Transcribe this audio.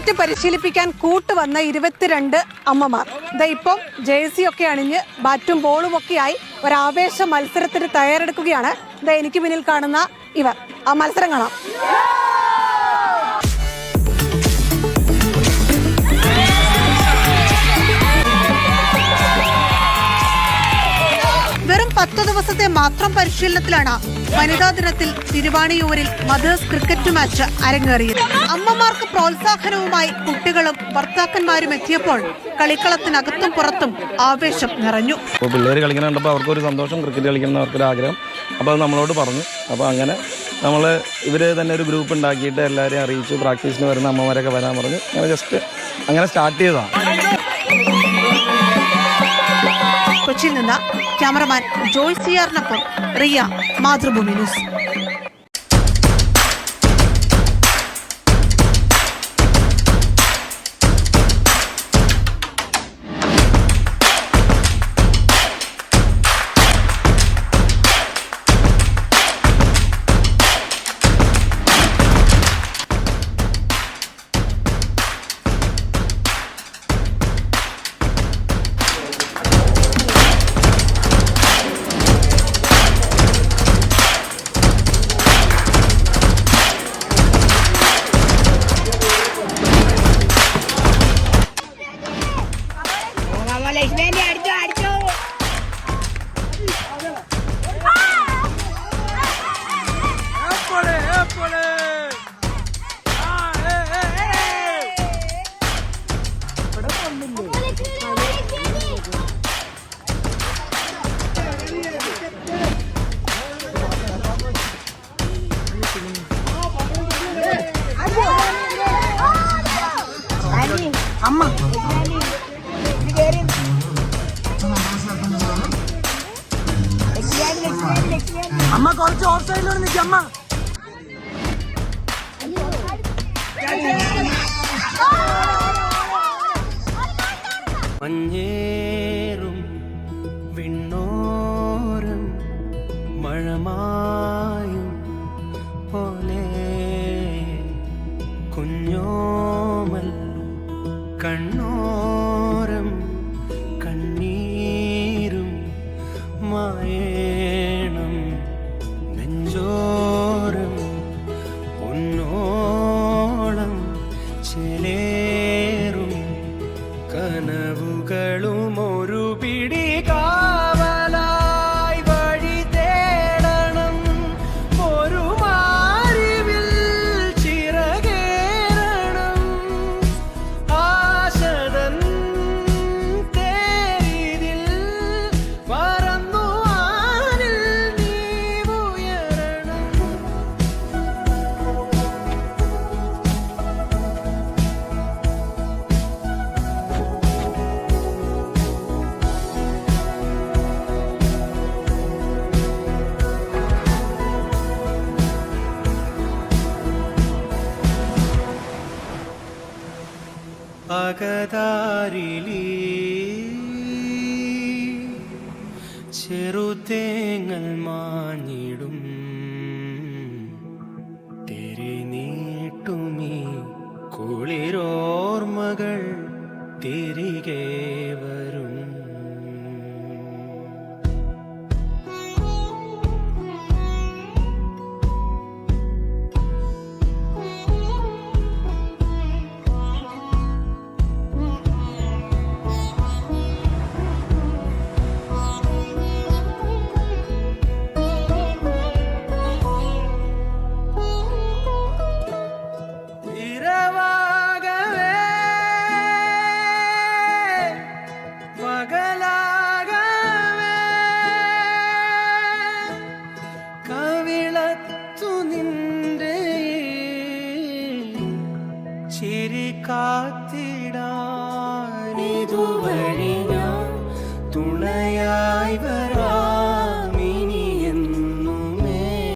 Cricket പരിശീലിപ്പിക്കാൻ കൂട്ടുവന്ന 22 അമ്മമാർ ഇപ്പം ജേഴ്സി ഒക്കെ അണിഞ്ഞ് ബാറ്റും ബോളും ഒക്കെയായി ഒരാവേശ മത്സരത്തിന് തയ്യാറെടുക്കുകയാണ്. എനിക്ക് മുന്നിൽ കാണുന്ന ഇവർ. ആ മത്സരം കാണാം. വെറും 10 ദിവസത്തെ മാത്രം പരിശീലനത്തിലാണ് വനിതാ ദിനത്തിൽ തിരുവാണിയൂരിൽ മദേഴ്സ് ക്രിക്കറ്റ് മാച്ച് അരങ്ങേറിയത്. അമ്മമാർക്ക് പ്രോത്സാഹനവുമായി കുട്ടികളും ഭർത്താക്കന്മാരും എത്തിയപ്പോൾ കളിക്കളത്തിനകത്തും പുറത്തും ആവേശം നിറഞ്ഞു. പിള്ളേർ കളിക്കുന്ന കണ്ടപ്പോൾ അവർക്കൊരു സന്തോഷം, ക്രിക്കറ്റ് കളിക്കുന്നവർക്കൊരു ആഗ്രഹം. അപ്പോൾ അത് നമ്മളോട് പറഞ്ഞു. അപ്പോൾ അങ്ങനെ നമ്മൾ ഇവർ തന്നെ ഒരു ഗ്രൂപ്പ് ഉണ്ടാക്കിയിട്ട് എല്ലാവരെയും അറിയിച്ചു. പ്രാക്ടീസിന് വരുന്ന അമ്മമാരൊക്കെ വരാൻ പറഞ്ഞു. അങ്ങനെ ജസ്റ്റ് അങ്ങനെ സ്റ്റാർട്ട് ചെയ്തതാണ്. കൊച്ചിയിൽ നിന്ന് ക്യാമറമാൻ ജോയ് സിയാറിനൊപ്പം റിയ, മാതൃഭൂമി ന്യൂസ്. അമ്മ കുറച്ച് ഓഫ് സൈഡിലോട് നിൽക്കും. അമ്മ മഞ്ഞേറും വിണ്ണോരം മഴമായും പോലെ കുഞ്ഞോമൽ കണ്ണോരം കണ്ണീരും മായേണം നെഞ്ചോരം പൊന്നോളം ചേലേറും കനവുകളും ഒരു പിടി കാവലായി വഴി തേടണം. ഒരു മാറിവിൽ ചിറകേറണം. ആശതൻ തേരിതിൽ പറന്നു ആനിൽ നീ ഉയരണം. അകതാരിലി ചെറുതേങ്ങൽ മാഞ്ഞിടും തിരി നീട്ടുമീ കുളിരോർമകൾ തിരികെ വരും. ചിരി കാത്തിടാനിതുവഴി ഞാൻ തുണയായി വരാം.